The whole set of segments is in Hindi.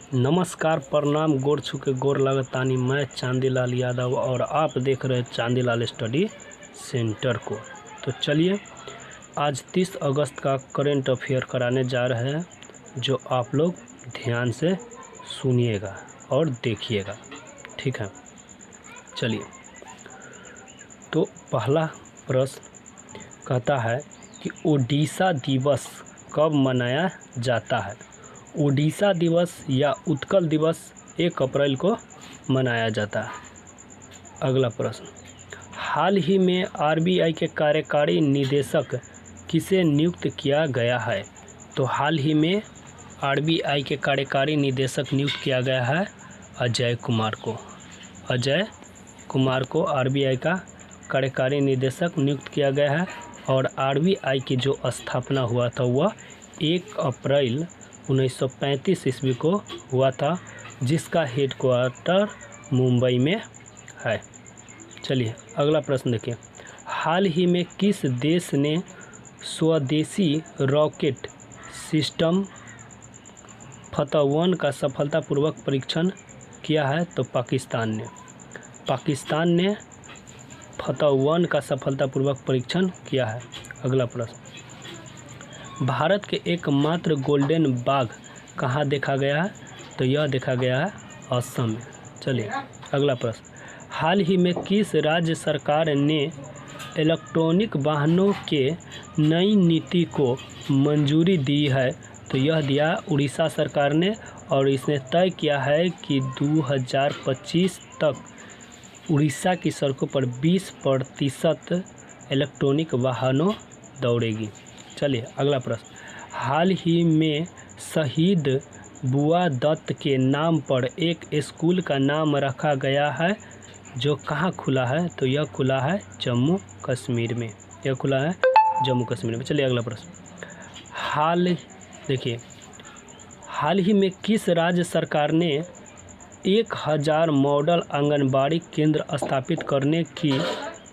नमस्कार, प्रणाम, गोड़ छू के गोड़ लगतानी। मैं चांदीलाल यादव और आप देख रहे हैं चांदीलाल स्टडी सेंटर को। तो चलिए आज 30 अगस्त का करंट अफेयर कराने जा रहे हैं, जो आप लोग ध्यान से सुनिएगा और देखिएगा, ठीक है। चलिए, तो पहला प्रश्न कहता है कि ओडिशा दिवस कब मनाया जाता है। ओडिशा दिवस या उत्कल दिवस 1 अप्रैल को मनाया जाता है। अगला प्रश्न, हाल ही में आरबीआई के कार्यकारी निदेशक किसे नियुक्त किया गया है। तो हाल ही में आरबीआई के कार्यकारी निदेशक नियुक्त किया गया है अजय कुमार को। अजय कुमार को आरबीआई का कार्यकारी निदेशक नियुक्त किया गया है और आरबीआई की जो स्थापना हुआ था वह 1 अप्रैल 1935 ईस्वी को हुआ था, जिसका हेडक्वार्टर मुंबई में है। चलिए अगला प्रश्न देखिए, हाल ही में किस देश ने स्वदेशी रॉकेट सिस्टम फतह-1 का सफलतापूर्वक परीक्षण किया है। तो पाकिस्तान ने फतह-1 का सफलतापूर्वक परीक्षण किया है। अगला प्रश्न, भारत के एकमात्र गोल्डन बाघ कहाँ देखा गया है। तो यह देखा गया है असम में। चलिए अगला प्रश्न, हाल ही में किस राज्य सरकार ने इलेक्ट्रॉनिक वाहनों के नई नीति को मंजूरी दी है। तो यह दिया उड़ीसा सरकार ने और इसने तय किया है कि 2025 तक उड़ीसा की सड़कों पर 20% इलेक्ट्रॉनिक वाहनों दौड़ेगी। चलिए अगला प्रश्न, हाल ही में शहीद बुआ दत्त के नाम पर एक स्कूल का नाम रखा गया है, जो कहाँ खुला है। तो यह खुला है जम्मू कश्मीर में। चलिए अगला प्रश्न, हाल ही में किस राज्य सरकार ने 1000 मॉडल आंगनबाड़ी केंद्र स्थापित करने की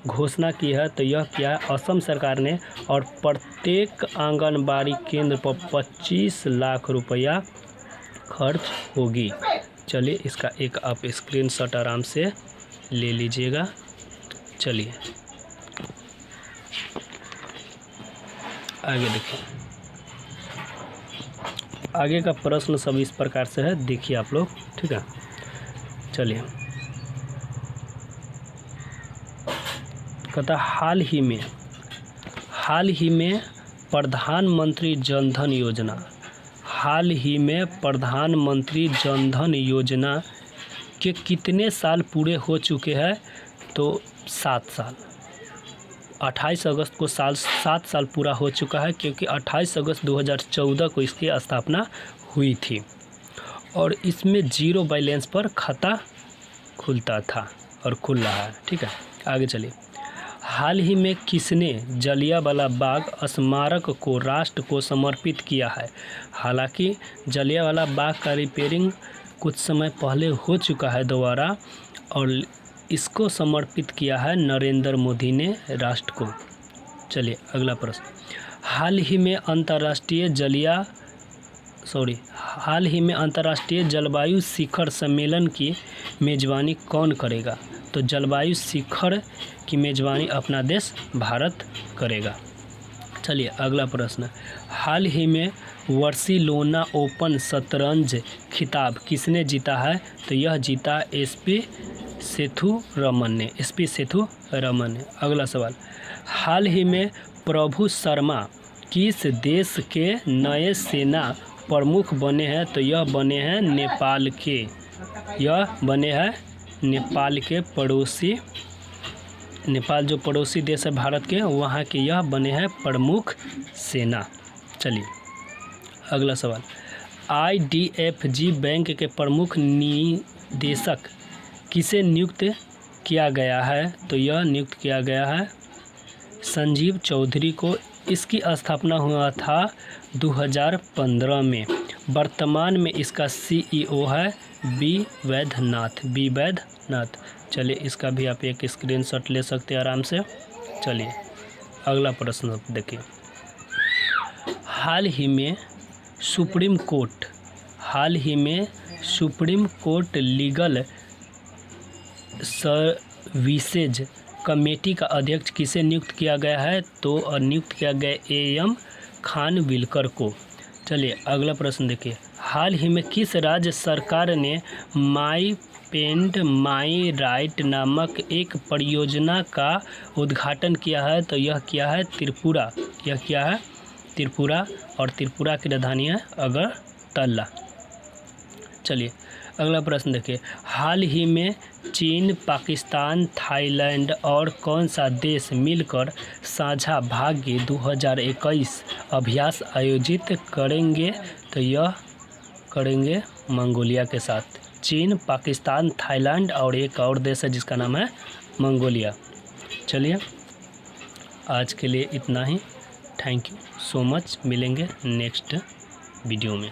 घोषणा की है। तो यह किया है असम सरकार ने और प्रत्येक आंगनबाड़ी केंद्र पर 25 लाख रुपया खर्च होगी। चलिए इसका एक आप स्क्रीनशॉट आराम से ले लीजिएगा। चलिए आगे देखिए, आगे का प्रश्न सब इस प्रकार से है, देखिए आप लोग, ठीक है। चलिए कहता हाल ही में प्रधानमंत्री जनधन योजना के कितने साल पूरे हो चुके हैं। तो 7 साल। 28 अगस्त को 7 साल पूरा हो चुका है, क्योंकि 28 अगस्त 2014 को इसकी स्थापना हुई थी और इसमें 0 बैलेंस पर खाता खुलता था और खुल रहा है, ठीक है। आगे चलिए, हाल ही में किसने जलियांवाला बाग स्मारक को राष्ट्र को समर्पित किया है। हालांकि जलियांवाला बाग का रिपेयरिंग कुछ समय पहले हो चुका है दोबारा, और इसको समर्पित किया है नरेंद्र मोदी ने राष्ट्र को। चलिए अगला प्रश्न, हाल ही में अंतर्राष्ट्रीय जलवायु शिखर सम्मेलन की मेज़बानी कौन करेगा। तो जलवायु शिखर की मेज़बानी अपना देश भारत करेगा। चलिए अगला प्रश्न, हाल ही में बार्सिलोना ओपन शतरंज खिताब किसने जीता है। तो यह जीता एसपी सेथुरमन ने। अगला सवाल, हाल ही में प्रभु शर्मा किस देश के नए सेना प्रमुख बने हैं। तो यह बने हैं नेपाल के पड़ोसी, नेपाल जो पड़ोसी देश है भारत के, वहाँ के यह बने हैं प्रमुख सेना। चलिए अगला सवाल, IDFG बैंक के प्रमुख निदेशक किसे नियुक्त किया गया है। तो यह नियुक्त किया गया है संजीव चौधरी को। इसकी स्थापना हुआ था 2015 में। वर्तमान में इसका CEO है बी वैद्यनाथ। चलिए इसका भी आप एक स्क्रीनशॉट ले सकते हैं आराम से। चलिए अगला प्रश्न देखिए, हाल ही में supreme court legal services committee का अध्यक्ष किसे नियुक्त किया गया है? तो नियुक्त किया गया AM खानविलकर को। चलिए अगला प्रश्न देखिए, हाल ही में किस राज्य सरकार ने माई पेंट माई राइट नामक एक परियोजना का उद्घाटन किया है? तो यह किया है त्रिपुरा। यह क्या है? त्रिपुरा, और त्रिपुरा की राजधानी है अगरतला। चलिए अगला प्रश्न देखिए, हाल ही में चीन, पाकिस्तान, थाईलैंड और कौन सा देश मिलकर साझा भाग्य 2021 अभ्यास आयोजित करेंगे? तो यह करेंगे मंगोलिया के साथ। चीन, पाकिस्तान, थाईलैंड और एक और देश है जिसका नाम है मंगोलिया। चलिए आज के लिए इतना ही। थैंक यू सो मच, मिलेंगे नेक्स्ट वीडियो में।